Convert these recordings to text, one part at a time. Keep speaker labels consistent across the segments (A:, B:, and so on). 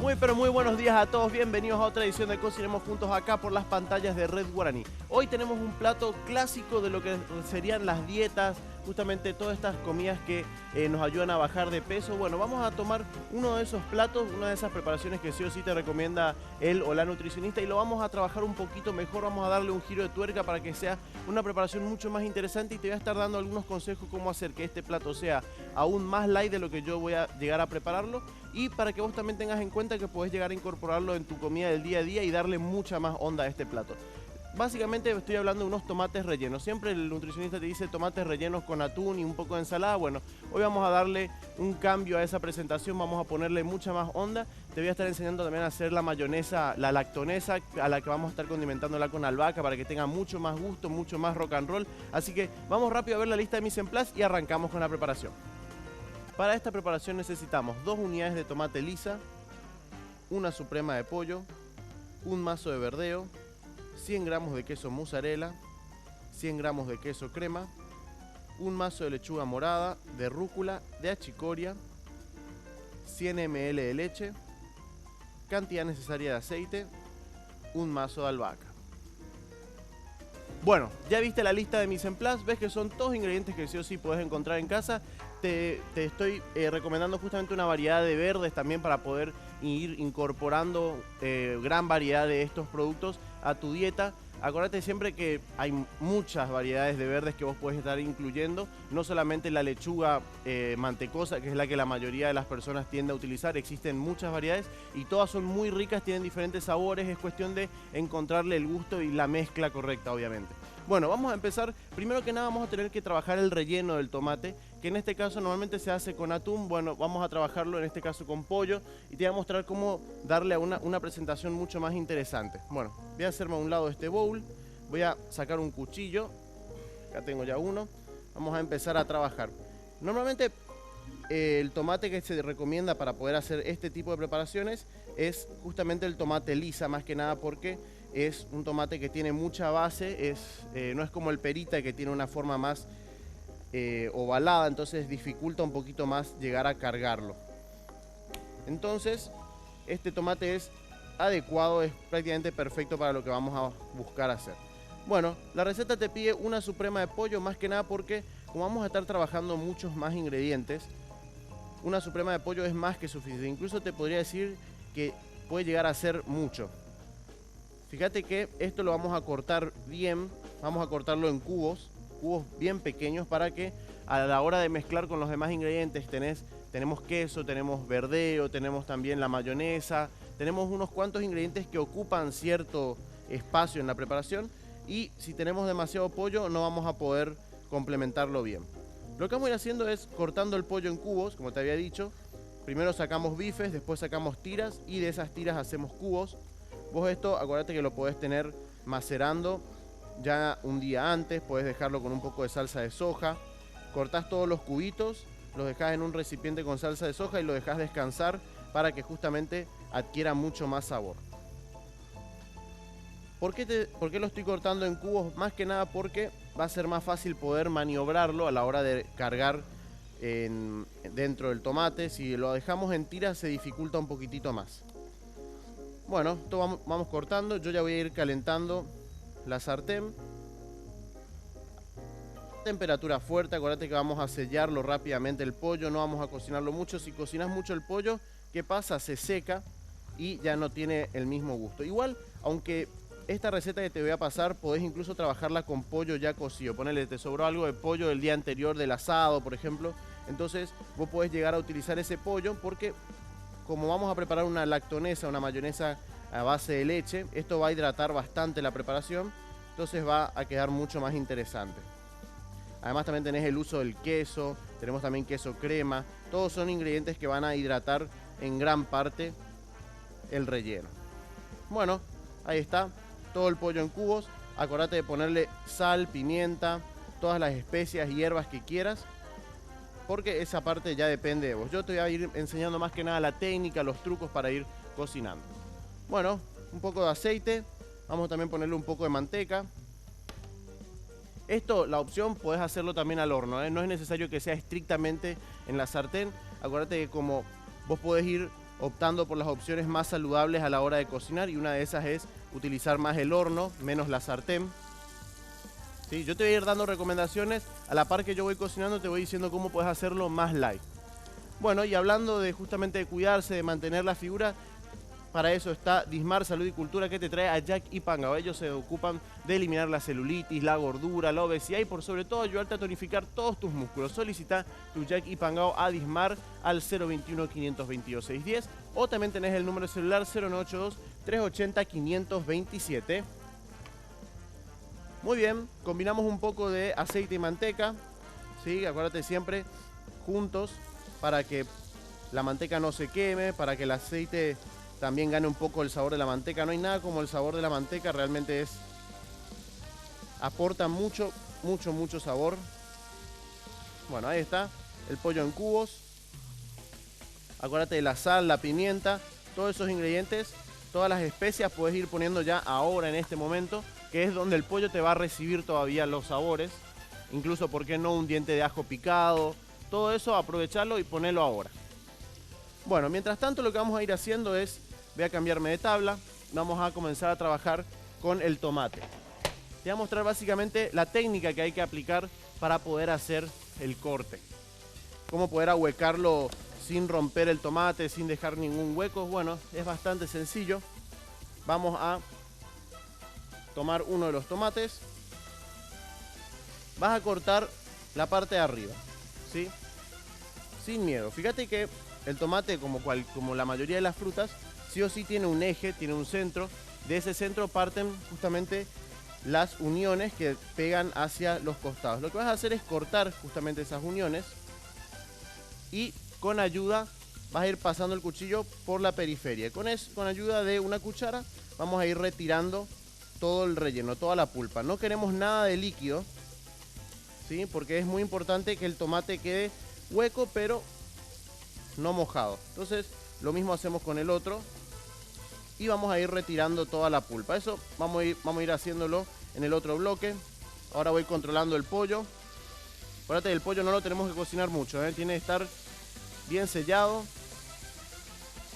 A: Muy pero muy buenos días a todos, bienvenidos a otra edición de Cocinemos Juntos acá por las pantallas de Red Guaraní. Hoy tenemos un plato clásico de lo que serían las dietas, justamente todas estas comidas que nos ayudan a bajar de peso. Bueno, vamos a tomar uno de esos platos, una de esas preparaciones que sí o sí te recomienda él o la nutricionista y lo vamos a trabajar un poquito mejor, vamos a darle un giro de tuerca para que sea una preparación mucho más interesante y te voy a estar dando algunos consejos cómo hacer que este plato sea aún más light de lo que yo voy a llegar a prepararlo y para que vos también tengas en cuenta que podés llegar a incorporarlo en tu comida del día a día y darle mucha más onda a este plato. Básicamente estoy hablando de unos tomates rellenos. Siempre el nutricionista te dice tomates rellenos con atún y un poco de ensalada. Bueno, hoy vamos a darle un cambio a esa presentación, vamos a ponerle mucha más onda. Te voy a estar enseñando también a hacer la mayonesa, la lactonesa, a la que vamos a estar condimentándola con albahaca para que tenga mucho más gusto, mucho más rock and roll. Así que vamos rápido a ver la lista de mise en place y arrancamos con la preparación. Para esta preparación necesitamos 2 unidades de tomate lisa, una suprema de pollo, un mazo de verdeo, 100 gramos de queso mozzarella, 100 gramos de queso crema, un mazo de lechuga morada, de rúcula, de achicoria, 100 ml de leche, cantidad necesaria de aceite, un mazo de albahaca. Bueno, ya viste la lista de mise en place, ves que son todos ingredientes que sí o sí puedes encontrar en casa. Te estoy recomendando justamente una variedad de verdes también para poder ir incorporando gran variedad de estos productos a tu dieta. Acuérdate siempre que hay muchas variedades de verdes que vos podés estar incluyendo, no solamente la lechuga mantecosa, que es la que la mayoría de las personas tiende a utilizar, existen muchas variedades y todas son muy ricas, tienen diferentes sabores, es cuestión de encontrarle el gusto y la mezcla correcta, obviamente. Bueno, vamos a empezar. Primero que nada vamos a tener que trabajar el relleno del tomate, que en este caso normalmente se hace con atún. Bueno, vamos a trabajarlo en este caso con pollo y te voy a mostrar cómo darle a una presentación mucho más interesante. Bueno, voy a hacerme a un lado este bowl, voy a sacar un cuchillo, acá tengo ya uno, vamos a empezar a trabajar. Normalmente el tomate que se recomienda para poder hacer este tipo de preparaciones es justamente el tomate lisa, más que nada porque es un tomate que tiene mucha base, no es como el perita que tiene una forma más ovalada, entonces dificulta un poquito más llegar a cargarlo. Entonces este tomate es adecuado, es prácticamente perfecto para lo que vamos a buscar hacer. Bueno, la receta te pide una suprema de pollo, más que nada porque como vamos a estar trabajando muchos más ingredientes, una suprema de pollo es más que suficiente. Incluso te podría decir que puede llegar a ser mucho. Fíjate que esto lo vamos a cortar bien, vamos a cortarlo en cubos bien pequeños para que a la hora de mezclar con los demás ingredientes tenemos queso, tenemos verdeo, tenemos también la mayonesa, tenemos unos cuantos ingredientes que ocupan cierto espacio en la preparación y si tenemos demasiado pollo no vamos a poder complementarlo bien. Lo que vamos a ir haciendo es cortando el pollo en cubos, como te había dicho. Primero sacamos bifes, después sacamos tiras y de esas tiras hacemos cubos. Vos esto, acuérdate que lo podés tener macerando ya un día antes, podés dejarlo con un poco de salsa de soja. Cortás todos los cubitos, los dejás en un recipiente con salsa de soja y lo dejás descansar para que justamente adquiera mucho más sabor. ¿Por qué lo estoy cortando en cubos? Más que nada porque va a ser más fácil poder maniobrarlo a la hora de cargar dentro del tomate. Si lo dejamos en tiras se dificulta un poquitito más. Bueno, esto vamos cortando. Yo ya voy a ir calentando la sartén. Temperatura fuerte, acuérdate que vamos a sellarlo rápidamente el pollo, no vamos a cocinarlo mucho. Si cocinas mucho el pollo, ¿qué pasa? Se seca y ya no tiene el mismo gusto. Igual, aunque esta receta que te voy a pasar, podés incluso trabajarla con pollo ya cocido. Ponele, te sobró algo de pollo del día anterior del asado, por ejemplo. Entonces, vos podés llegar a utilizar ese pollo porque como vamos a preparar una lactonesa, una mayonesa a base de leche, esto va a hidratar bastante la preparación, entonces va a quedar mucho más interesante. Además también tenés el uso del queso, tenemos también queso crema, todos son ingredientes que van a hidratar en gran parte el relleno. Bueno, ahí está, todo el pollo en cubos, acordate de ponerle sal, pimienta, todas las especias y hierbas que quieras, porque esa parte ya depende de vos. Yo te voy a ir enseñando más que nada la técnica, los trucos para ir cocinando. Bueno, un poco de aceite, vamos también a ponerle un poco de manteca. Esto, la opción, podés hacerlo también al horno, no es necesario que sea estrictamente en la sartén. Acuérdate que como vos podés ir optando por las opciones más saludables a la hora de cocinar, y una de esas es utilizar más el horno, menos la sartén. ¿Sí? Yo te voy a ir dando recomendaciones, a la par que yo voy cocinando te voy diciendo cómo puedes hacerlo más light. Bueno, y hablando de justamente de cuidarse, de mantener la figura, para eso está Dismar Salud y Cultura, que te trae a Jack y Pangao. Ellos se ocupan de eliminar la celulitis, la gordura, la obesidad y por sobre todo ayudarte a tonificar todos tus músculos. Solicita tu Jack y Pangao a Dismar al 021 522 610 o también tenés el número de celular 0982 380 527. Muy bien, combinamos un poco de aceite y manteca, ¿sí? Acuérdate siempre juntos para que la manteca no se queme, para que el aceite también gane un poco el sabor de la manteca. No hay nada como el sabor de la manteca, realmente aporta mucho sabor. Bueno, ahí está, el pollo en cubos. Acuérdate de la sal, la pimienta, todos esos ingredientes, todas las especias puedes ir poniendo ya ahora en este momento, que es donde el pollo te va a recibir todavía los sabores. Incluso, ¿por qué no un diente de ajo picado? Todo eso aprovecharlo y ponerlo ahora. Bueno, mientras tanto lo que vamos a ir haciendo es, voy a cambiarme de tabla, vamos a comenzar a trabajar con el tomate. Te voy a mostrar básicamente la técnica que hay que aplicar para poder hacer el corte. Cómo poder ahuecarlo sin romper el tomate, sin dejar ningún hueco. Bueno, es bastante sencillo. Vamos a tomar uno de los tomates. Vas a cortar la parte de arriba, ¿sí? Sin miedo. Fíjate que el tomate, como la mayoría de las frutas, sí o sí tiene un eje, tiene un centro. De ese centro parten justamente las uniones que pegan hacia los costados. Lo que vas a hacer es cortar justamente esas uniones y con ayuda vas a ir pasando el cuchillo por la periferia. Con ayuda de una cuchara vamos a ir retirando todo el relleno, toda la pulpa. No queremos nada de líquido, ¿sí? Porque es muy importante que el tomate quede hueco pero no mojado. Entonces lo mismo hacemos con el otro y vamos a ir retirando toda la pulpa. Eso vamos a ir haciéndolo en el otro bloque. Ahora voy controlando el pollo. Acuérdate, el pollo no lo tenemos que cocinar mucho, ¿eh? Tiene que estar bien sellado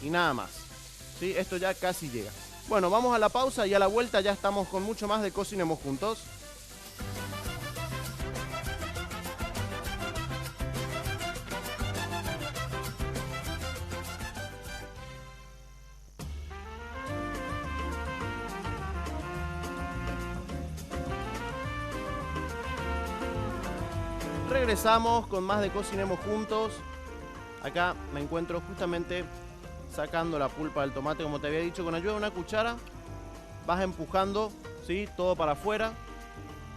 A: y nada más, ¿sí? Esto ya casi llega. Bueno, vamos a la pausa y a la vuelta ya estamos con mucho más de Cocinemos Juntos. Regresamos con más de Cocinemos Juntos. Acá me encuentro justamente sacando la pulpa del tomate, como te había dicho, con ayuda de una cuchara. Vas empujando, ¿sí? Todo para afuera,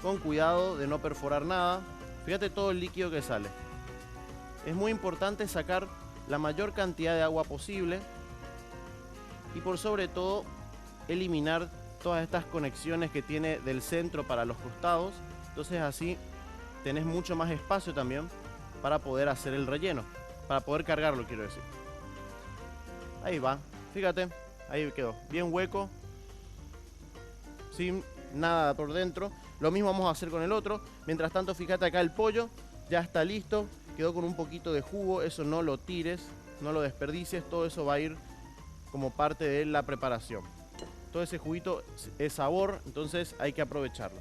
A: con cuidado de no perforar nada. Fíjate todo el líquido que sale. Es muy importante sacar la mayor cantidad de agua posible y por sobre todo eliminar todas estas conexiones que tiene del centro para los costados. Entonces así tenés mucho más espacio también para poder hacer el relleno, para poder cargarlo, quiero decir. Ahí va, fíjate, ahí quedó, bien hueco, sin nada por dentro. Lo mismo vamos a hacer con el otro. Mientras tanto, fíjate acá el pollo, ya está listo, quedó con un poquito de jugo, eso no lo tires, no lo desperdicies, todo eso va a ir como parte de la preparación. Todo ese juguito es sabor, entonces hay que aprovecharlo.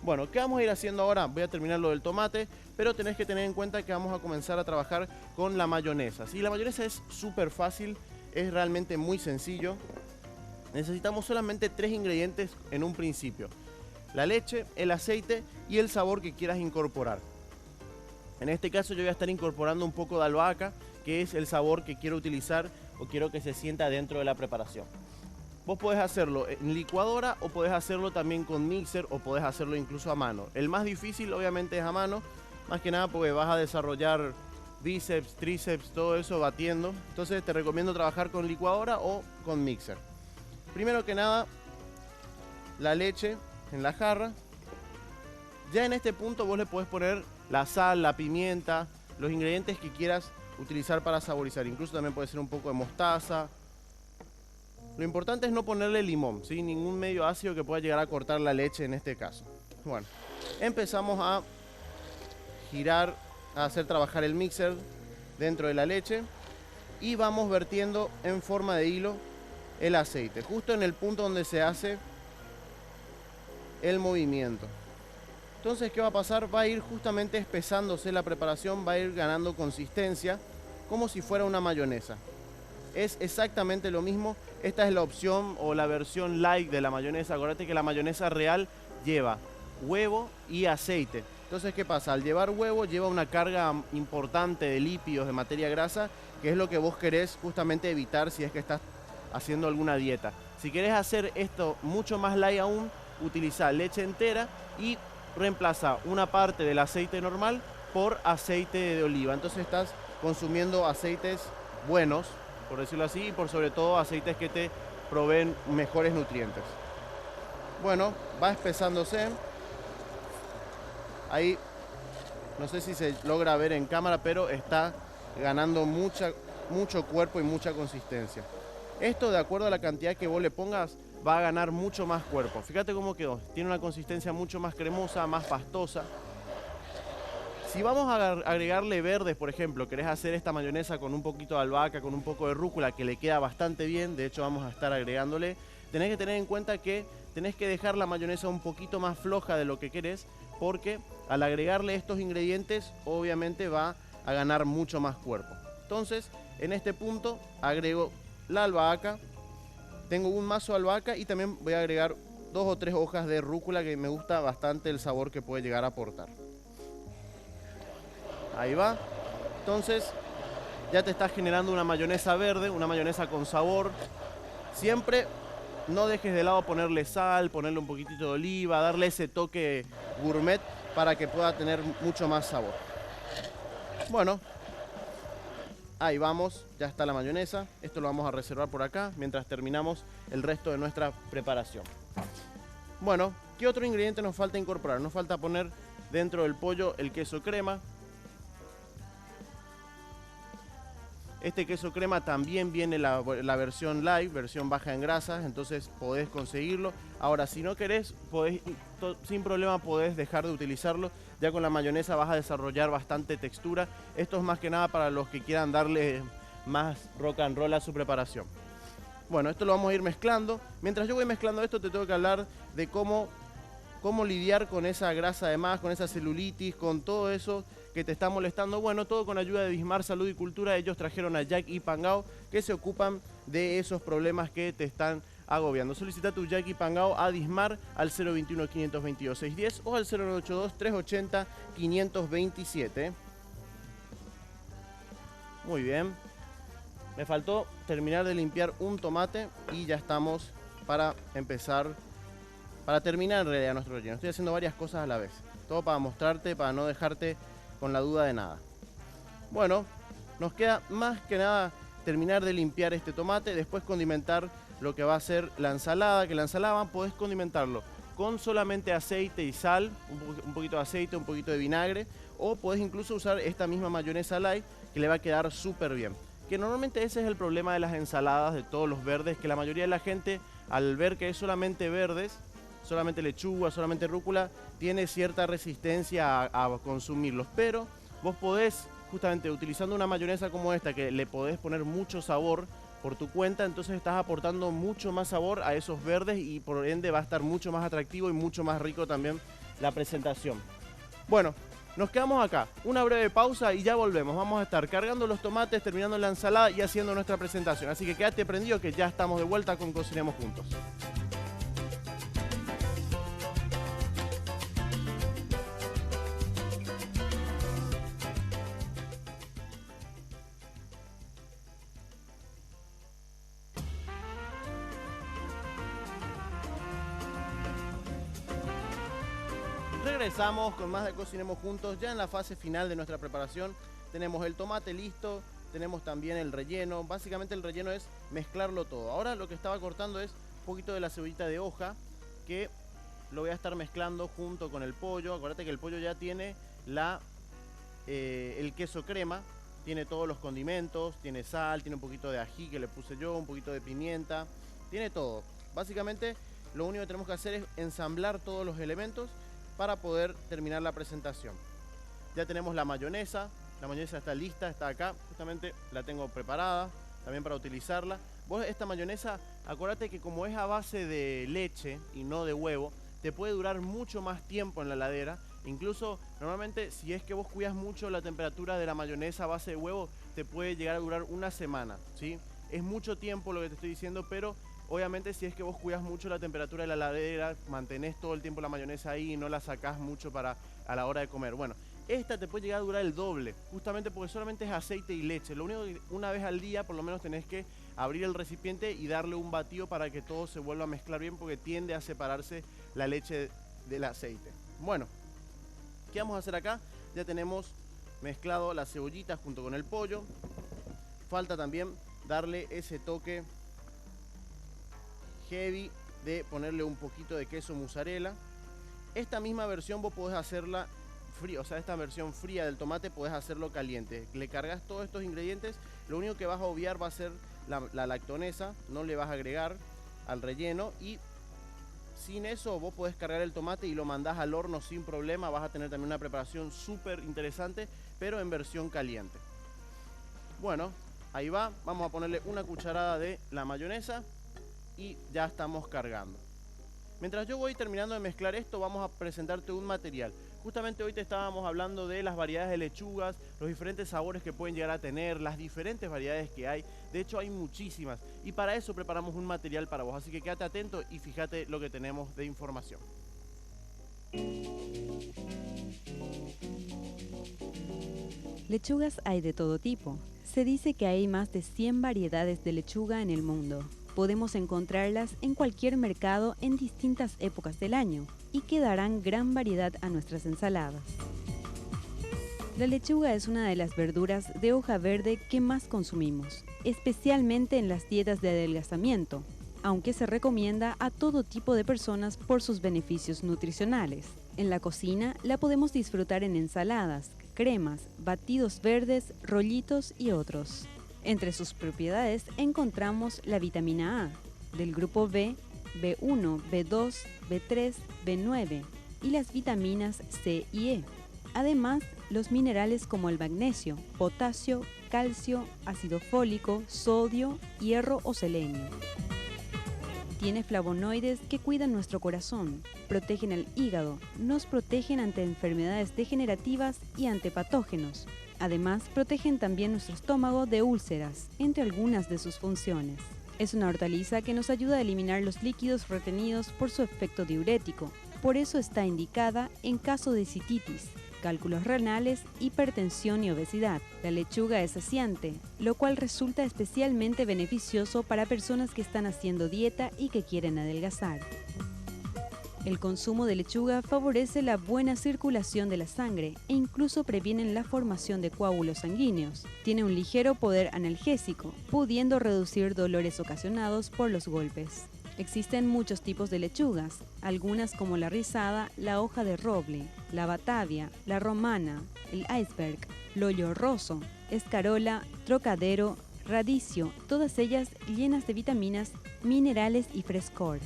A: Bueno, ¿qué vamos a ir haciendo ahora? Voy a terminar lo del tomate, pero tenés que tener en cuenta que vamos a comenzar a trabajar con la mayonesa. Sí, la mayonesa es súper fácil, es realmente muy sencillo. Necesitamos solamente 3 ingredientes en un principio: la leche, el aceite y el sabor que quieras incorporar. En este caso yo voy a estar incorporando un poco de albahaca, que es el sabor que quiero utilizar o quiero que se sienta dentro de la preparación. Vos podés hacerlo en licuadora o podés hacerlo también con mixer o podés hacerlo incluso a mano. El más difícil obviamente es a mano, más que nada porque vas a desarrollar bíceps, tríceps, todo eso batiendo. Entonces te recomiendo trabajar con licuadora o con mixer. Primero que nada, la leche en la jarra. Ya en este punto vos le podés poner la sal, la pimienta, los ingredientes que quieras utilizar para saborizar. Incluso también puede ser un poco de mostaza. Lo importante es no ponerle limón, ¿sí? Ningún medio ácido que pueda llegar a cortar la leche en este caso. Bueno, empezamos a girar, a hacer trabajar el mixer dentro de la leche. y vamos vertiendo en forma de hilo el aceite, justo en el punto donde se hace el movimiento. Entonces, ¿qué va a pasar? Va a ir justamente espesándose la preparación, va a ir ganando consistencia, como si fuera una mayonesa. Es exactamente lo mismo. Esta es la opción o la versión light de la mayonesa. Acuérdate que la mayonesa real lleva huevo y aceite. Entonces, ¿qué pasa? Al llevar huevo lleva una carga importante de lípidos, de materia grasa, que es lo que vos querés justamente evitar si es que estás haciendo alguna dieta. Si querés hacer esto mucho más light aún, utiliza leche entera y reemplaza una parte del aceite normal por aceite de oliva. Entonces estás consumiendo aceites buenos, por decirlo así, y por sobre todo aceites que te proveen mejores nutrientes. Bueno, va espesándose. Ahí, no sé si se logra ver en cámara, pero está ganando mucho cuerpo y mucha consistencia. Esto, de acuerdo a la cantidad que vos le pongas, va a ganar mucho más cuerpo. Fíjate cómo quedó. Tiene una consistencia mucho más cremosa, más pastosa. Si vamos a agregarle verdes, por ejemplo, querés hacer esta mayonesa con un poquito de albahaca, con un poco de rúcula, que le queda bastante bien, de hecho vamos a estar agregándole, tenés que tener en cuenta que tenés que dejar la mayonesa un poquito más floja de lo que querés, porque al agregarle estos ingredientes, obviamente va a ganar mucho más cuerpo. Entonces, en este punto, agrego la albahaca, tengo un mazo de albahaca y también voy a agregar 2 o 3 hojas de rúcula, que me gusta bastante el sabor que puede llegar a aportar. Ahí va. Entonces ya te estás generando una mayonesa verde, una mayonesa con sabor. Siempre no dejes de lado ponerle sal, ponerle un poquitito de oliva, darle ese toque gourmet para que pueda tener mucho más sabor. Bueno, ahí vamos, ya está la mayonesa. Esto lo vamos a reservar por acá mientras terminamos el resto de nuestra preparación. Bueno, ¿qué otro ingrediente nos falta incorporar? Nos falta poner dentro del pollo el queso crema. Este queso crema también viene la versión light, versión baja en grasas, entonces podés conseguirlo. Ahora, si no querés, sin problema podés dejar de utilizarlo. Ya con la mayonesa vas a desarrollar bastante textura. Esto es más que nada para los que quieran darle más rock and roll a su preparación. Bueno, esto lo vamos a ir mezclando. Mientras yo voy mezclando esto, te tengo que hablar de cómo lidiar con esa grasa de más, con esa celulitis, con todo eso que te está molestando. Bueno, todo con ayuda de Dismar Salud y Cultura. Ellos trajeron a Jack y Pangao, que se ocupan de esos problemas que te están agobiando. Solicita tu Jack y Pangao a Dismar al 021-522-610 o al 0982-380-527. Muy bien. Me faltó terminar de limpiar un tomate y ya estamos para terminar en realidad nuestro relleno. Estoy haciendo varias cosas a la vez. Todo para mostrarte, para no dejarte con la duda de nada. Bueno, nos queda más que nada terminar de limpiar este tomate, después condimentar lo que va a ser la ensalada, que la ensalada podés condimentarlo con solamente aceite y sal, un poquito de aceite, un poquito de vinagre, o podés incluso usar esta misma mayonesa light que le va a quedar súper bien. Que normalmente ese es el problema de las ensaladas, de todos los verdes, que la mayoría de la gente, al ver que es solamente verdes, solamente lechuga, solamente rúcula, tiene cierta resistencia a consumirlos. Pero vos podés, justamente utilizando una mayonesa como esta, que le podés poner mucho sabor por tu cuenta, entonces estás aportando mucho más sabor a esos verdes y por ende va a estar mucho más atractivo y mucho más rico también la presentación. Bueno, nos quedamos acá, una breve pausa y ya volvemos. Vamos a estar cargando los tomates, terminando la ensalada y haciendo nuestra presentación. Así que quédate prendido que ya estamos de vuelta con Cocinemos Juntos. Regresamos con más de Cocinemos Juntos, ya en la fase final de nuestra preparación. Tenemos el tomate listo, tenemos también el relleno. Básicamente el relleno es mezclarlo todo. Ahora lo que estaba cortando es un poquito de la cebollita de hoja, que lo voy a estar mezclando junto con el pollo. Acuérdate que el pollo ya tiene el queso crema, tiene todos los condimentos, tiene sal, tiene un poquito de ají que le puse yo, un poquito de pimienta, tiene todo. Básicamente lo único que tenemos que hacer es ensamblar todos los elementos para poder terminar la presentación. Ya tenemos la mayonesa, La mayonesa está lista, está acá, justamente la tengo preparada también para utilizarla. Vos esta mayonesa, acordate que como es a base de leche y no de huevo, te puede durar mucho más tiempo en la heladera. Incluso normalmente si es que vos cuidas mucho la temperatura de la mayonesa a base de huevo, te puede llegar a durar una semana, ¿sí? Es mucho tiempo lo que te estoy diciendo, pero obviamente si es que vos cuidas mucho la temperatura de la heladera, mantenés todo el tiempo la mayonesa ahí y no la sacás mucho para a la hora de comer. Bueno, esta te puede llegar a durar el doble, justamente porque solamente es aceite y leche. Lo único que una vez al día por lo menos tenés que abrir el recipiente y darle un batido para que todo se vuelva a mezclar bien, porque tiende a separarse la leche del aceite. Bueno, ¿qué vamos a hacer acá? Ya tenemos mezclado las cebollitas junto con el pollo. Falta también darle ese toque heavy de ponerle un poquito de queso mozzarella. Esta misma versión vos podés hacerla fría, o sea, esta versión fría del tomate podés hacerlo caliente. Le cargas todos estos ingredientes, lo único que vas a obviar va a ser la lactonesa, no le vas a agregar al relleno, y sin eso vos podés cargar el tomate y lo mandás al horno sin problema. Vas a tener también una preparación súper interesante, pero en versión caliente. Bueno, ahí va, vamos a ponerle una cucharada de la mayonesa y ya estamos cargando. Mientras yo voy terminando de mezclar esto, vamos a presentarte un material. Justamente hoy te estábamos hablando de las variedades de lechugas, los diferentes sabores que pueden llegar a tener, las diferentes variedades que hay. De hecho hay muchísimas, y para eso preparamos un material para vos, así que quédate atento y fíjate lo que tenemos de información.
B: Lechugas hay de todo tipo. Se dice que hay más de 100 variedades de lechuga en el mundo. Podemos encontrarlas en cualquier mercado en distintas épocas del año y que darán gran variedad a nuestras ensaladas. La lechuga es una de las verduras de hoja verde que más consumimos, especialmente en las dietas de adelgazamiento, aunque se recomienda a todo tipo de personas por sus beneficios nutricionales. En la cocina la podemos disfrutar en ensaladas, cremas, batidos verdes, rollitos y otros. Entre sus propiedades encontramos la vitamina A, del grupo B, B1, B2, B3, B9 y las vitaminas C y E. Además, los minerales como el magnesio, potasio, calcio, ácido fólico, sodio, hierro o selenio. Tiene flavonoides que cuidan nuestro corazón, protegen el hígado, nos protegen ante enfermedades degenerativas y ante patógenos. Además, protegen también nuestro estómago de úlceras, entre algunas de sus funciones. Es una hortaliza que nos ayuda a eliminar los líquidos retenidos por su efecto diurético. Por eso está indicada en caso de cititis, cálculos renales, hipertensión y obesidad. La lechuga es saciante, lo cual resulta especialmente beneficioso para personas que están haciendo dieta y que quieren adelgazar. El consumo de lechuga favorece la buena circulación de la sangre e incluso previene la formación de coágulos sanguíneos. Tiene un ligero poder analgésico, pudiendo reducir dolores ocasionados por los golpes. Existen muchos tipos de lechugas, algunas como la rizada, la hoja de roble, la batavia, la romana, el iceberg, lollo roso, escarola, trocadero, radicio, todas ellas llenas de vitaminas, minerales y frescor.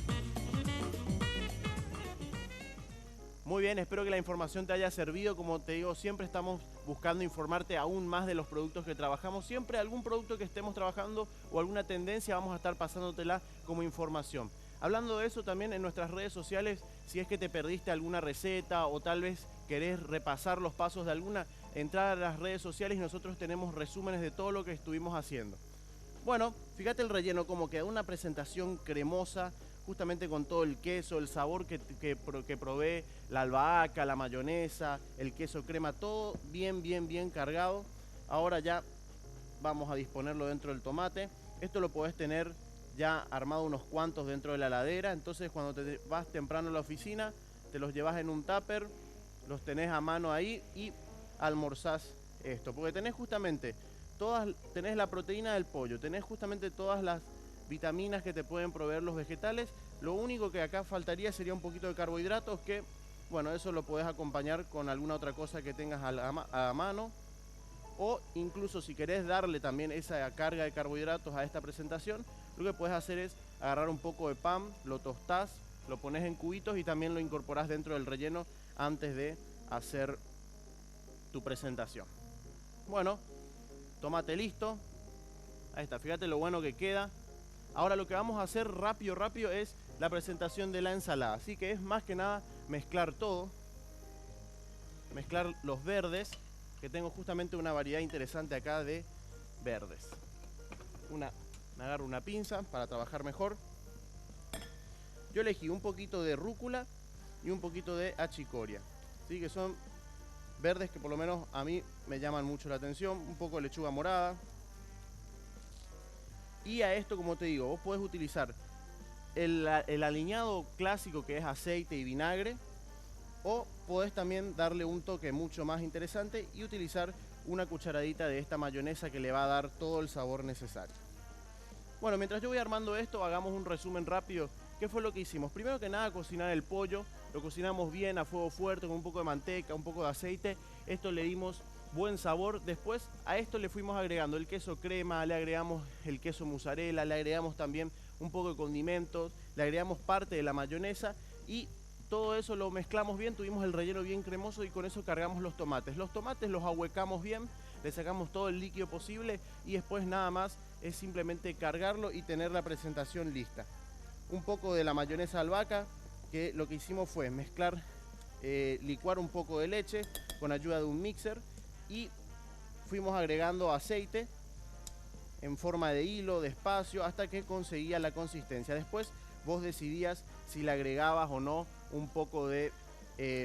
A: Muy bien, espero que la información te haya servido. Como te digo, siempre estamos buscando informarte aún más de los productos que trabajamos. Siempre algún producto que estemos trabajando o alguna tendencia vamos a estar pasándotela como información. Hablando de eso, también en nuestras redes sociales, si es que te perdiste alguna receta o tal vez querés repasar los pasos de alguna, entrada a las redes sociales y nosotros tenemos resúmenes de todo lo que estuvimos haciendo. Bueno, fíjate el relleno como queda, una presentación cremosa, justamente con todo el queso, el sabor que provee la albahaca, la mayonesa, el queso crema, todo bien cargado. Ahora ya vamos a disponerlo dentro del tomate. Esto lo podés tener ya armado unos cuantos dentro de la heladera, entonces cuando te vas temprano a la oficina, te los llevas en un tupper, los tenés a mano ahí y almorzás esto, porque tenés justamente tenés la proteína del pollo, tenés justamente todas las vitaminas que te pueden proveer los vegetales. Lo único que acá faltaría sería un poquito de carbohidratos, que bueno, eso lo podés acompañar con alguna otra cosa que tengas a la mano, o incluso si querés darle también esa carga de carbohidratos a esta presentación, lo que puedes hacer es agarrar un poco de pan, lo tostás, lo pones en cubitos y también lo incorporás dentro del relleno antes de hacer tu presentación. Bueno, tomate listo. Ahí está, fíjate lo bueno que queda. Ahora lo que vamos a hacer rápido es la presentación de la ensalada. Así que es más que nada mezclar todo. Mezclar los verdes, que tengo justamente una variedad interesante acá de verdes. Me agarro una pinza para trabajar mejor. Yo elegí un poquito de rúcula y un poquito de achicoria. ¿Sí? Que son verdes que por lo menos a mí me llaman mucho la atención. Un poco de lechuga morada. Y a esto, como te digo, vos podés utilizar el aliñado clásico, que es aceite y vinagre, o podés también darle un toque mucho más interesante y utilizar una cucharadita de esta mayonesa que le va a dar todo el sabor necesario. Bueno, mientras yo voy armando esto, hagamos un resumen rápido. ¿Qué fue lo que hicimos? Primero que nada, cocinar el pollo. Lo cocinamos bien a fuego fuerte con un poco de manteca, un poco de aceite. Esto le dimos buen sabor. Después a esto le fuimos agregando el queso crema, le agregamos el queso mozzarella, le agregamos también un poco de condimentos, le agregamos parte de la mayonesa y todo eso lo mezclamos bien, tuvimos el relleno bien cremoso y con eso cargamos los tomates. Los tomates los ahuecamos bien, le sacamos todo el líquido posible y después nada más es simplemente cargarlo y tener la presentación lista. Un poco de la mayonesa albahaca, que lo que hicimos fue mezclar, licuar un poco de leche con ayuda de un mixer y fuimos agregando aceite en forma de hilo, despacio, hasta que conseguía la consistencia. Después vos decidías si le agregabas o no un poco de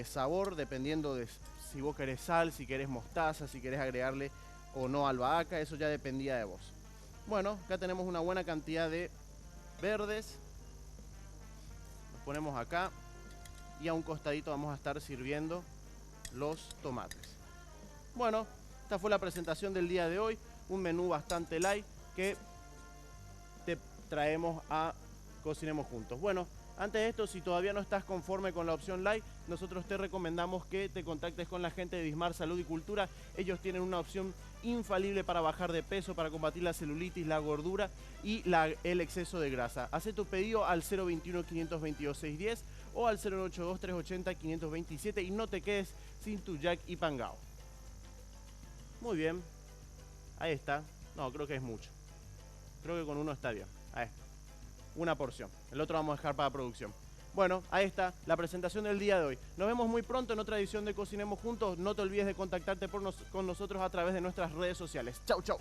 A: sabor, dependiendo de si vos querés sal, si querés mostaza, si querés agregarle o no albahaca, eso ya dependía de vos. Bueno, acá tenemos una buena cantidad de verdes. Los ponemos acá y a un costadito vamos a estar sirviendo los tomates. Bueno, esta fue la presentación del día de hoy, un menú bastante light que te traemos a Cocinemos Juntos. Bueno, antes de esto, si todavía no estás conforme con la opción light, nosotros te recomendamos que te contactes con la gente de Vismar Salud y Cultura. Ellos tienen una opción infalible para bajar de peso, para combatir la celulitis, la gordura y el exceso de grasa. Haz tu pedido al 021-522-610 o al 082-380-527 y no te quedes sin tu Jack y Pangao. Muy bien, ahí está. No, creo que es mucho. Creo que con uno está bien. Ahí está. Una porción. El otro vamos a dejar para producción. Bueno, ahí está la presentación del día de hoy. Nos vemos muy pronto en otra edición de Cocinemos Juntos. No te olvides de contactarte con nosotros a través de nuestras redes sociales. Chau, chau.